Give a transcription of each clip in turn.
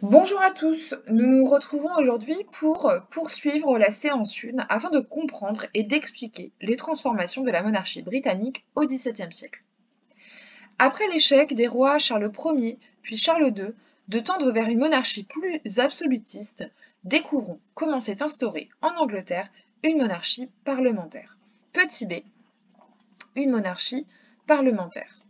Bonjour à tous, nous nous retrouvons aujourd'hui pour poursuivre la séance 1 afin de comprendre et d'expliquer les transformations de la monarchie britannique au XVIIe siècle. Après l'échec des rois Charles Ier puis Charles II de tendre vers une monarchie plus absolutiste, découvrons comment s'est instaurée en Angleterre une monarchie parlementaire. Petit b, une monarchie parlementaire.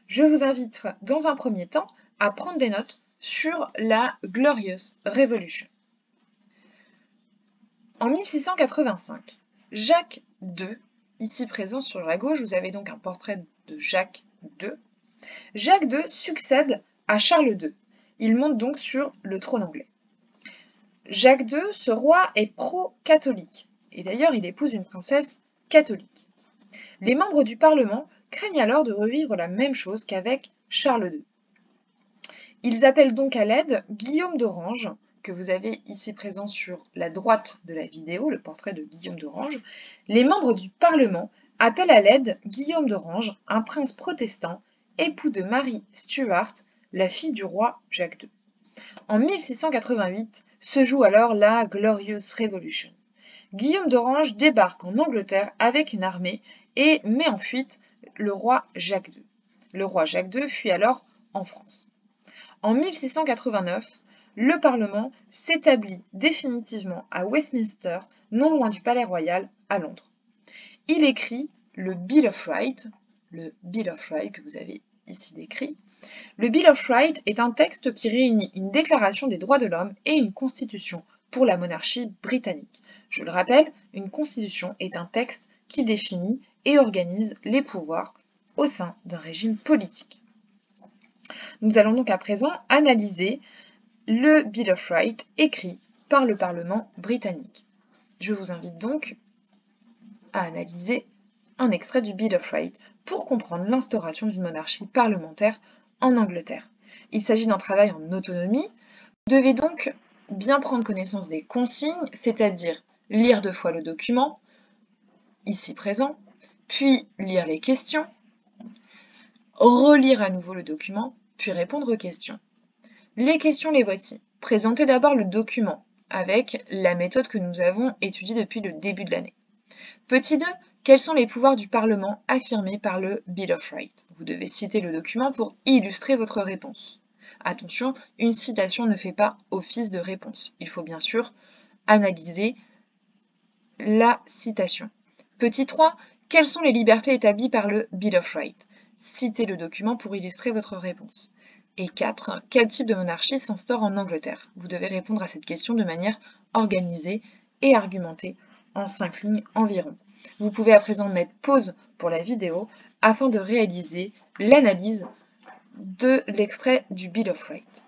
Je vous invite dans un premier temps à prendre des notes sur la Glorious Revolution. En 1685, Jacques II, ici présent sur la gauche, vous avez donc un portrait de Jacques II. Jacques II succède à Charles II. Il monte donc sur le trône anglais. Jacques II, ce roi, est pro-catholique, et d'ailleurs il épouse une princesse catholique. Les membres du Parlement craignent alors de revivre la même chose qu'avec Charles II. Ils appellent donc à l'aide Guillaume d'Orange, que vous avez ici présent sur la droite de la vidéo, le portrait de Guillaume d'Orange. Les membres du Parlement appellent à l'aide Guillaume d'Orange, un prince protestant, époux de Marie Stuart, la fille du roi Jacques II. En 1688 se joue alors la Glorious Revolution. Guillaume d'Orange débarque en Angleterre avec une armée et met en fuite le roi Jacques II. Le roi Jacques II fuit alors en France. En 1689, le Parlement s'établit définitivement à Westminster, non loin du Palais Royal, à Londres. Il écrit le Bill of Rights, que vous avez ici décrit. Le Bill of Rights est un texte qui réunit une déclaration des droits de l'homme et une constitution pour la monarchie britannique. Je le rappelle, une constitution est un texte qui définit et organise les pouvoirs au sein d'un régime politique. Nous allons donc à présent analyser le Bill of Rights écrit par le Parlement britannique. Je vous invite donc à analyser un extrait du Bill of Rights pour comprendre l'instauration d'une monarchie parlementaire en Angleterre. Il s'agit d'un travail en autonomie. Vous devez donc bien prendre connaissance des consignes, c'est-à-dire lire 2 fois le document, ici présent, puis lire les questions, relire à nouveau le document, puis répondre aux questions. Les questions, les voici. Présentez d'abord le document avec la méthode que nous avons étudiée depuis le début de l'année. Petit 2, quels sont les pouvoirs du Parlement affirmés par le Bill of Rights? Vous devez citer le document pour illustrer votre réponse. Attention, une citation ne fait pas office de réponse. Il faut bien sûr analyser la citation. Petit 3, quelles sont les libertés établies par le Bill of Rights? Citez le document pour illustrer votre réponse. Et 4, quel type de monarchie s'instaure en Angleterre? Vous devez répondre à cette question de manière organisée et argumentée en 5 lignes environ. Vous pouvez à présent mettre pause pour la vidéo afin de réaliser l'analyse de l'extrait du Bill of Rights.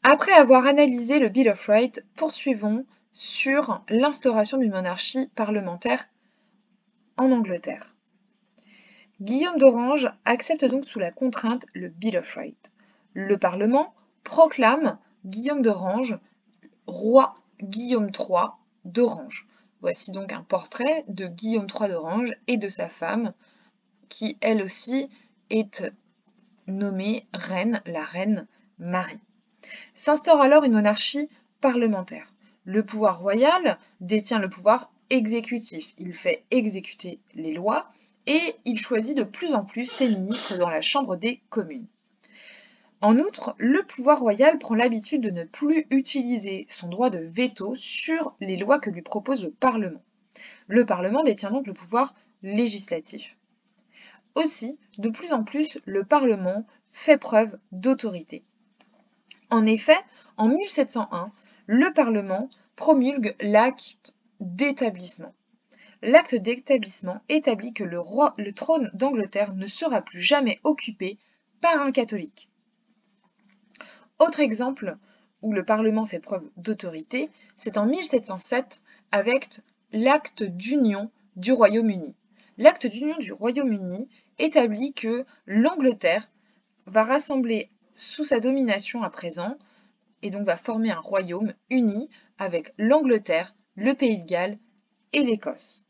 Après avoir analysé le Bill of Rights, poursuivons sur l'instauration d'une monarchie parlementaire en Angleterre. Guillaume d'Orange accepte donc sous la contrainte le Bill of Rights. Le Parlement proclame Guillaume d'Orange roi Guillaume III d'Orange. Voici donc un portrait de Guillaume III d'Orange et de sa femme, qui elle aussi est nommée reine, la reine Marie. S'instaure alors une monarchie parlementaire. Le pouvoir royal détient le pouvoir exécutif. Il fait exécuter les lois et il choisit de plus en plus ses ministres dans la Chambre des communes. En outre, le pouvoir royal prend l'habitude de ne plus utiliser son droit de veto sur les lois que lui propose le Parlement. Le Parlement détient donc le pouvoir législatif. Aussi, de plus en plus, le Parlement fait preuve d'autorité. En effet, en 1701, le Parlement promulgue l'acte d'établissement. L'acte d'établissement établit que le trône d'Angleterre ne sera plus jamais occupé par un catholique. Autre exemple où le Parlement fait preuve d'autorité, c'est en 1707 avec l'acte d'union du Royaume-Uni. L'acte d'union du Royaume-Uni établit que l'Angleterre va rassembler sous sa domination à présent et donc va former un royaume uni avec l'Angleterre, le Pays de Galles et l'Écosse.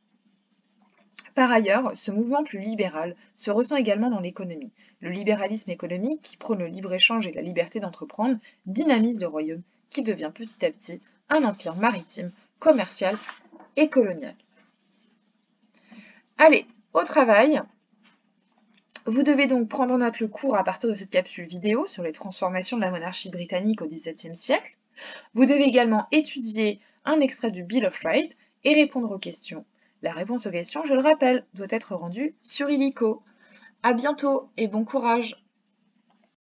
Par ailleurs, ce mouvement plus libéral se ressent également dans l'économie. Le libéralisme économique, qui prône le libre-échange et la liberté d'entreprendre, dynamise le royaume, qui devient petit à petit un empire maritime, commercial et colonial. Allez, au travail! Vous devez donc prendre en note le cours à partir de cette capsule vidéo sur les transformations de la monarchie britannique au XVIIe siècle. Vous devez également étudier un extrait du Bill of Rights et répondre aux questions. La réponse aux questions, je le rappelle, doit être rendue sur Illico. À bientôt et bon courage!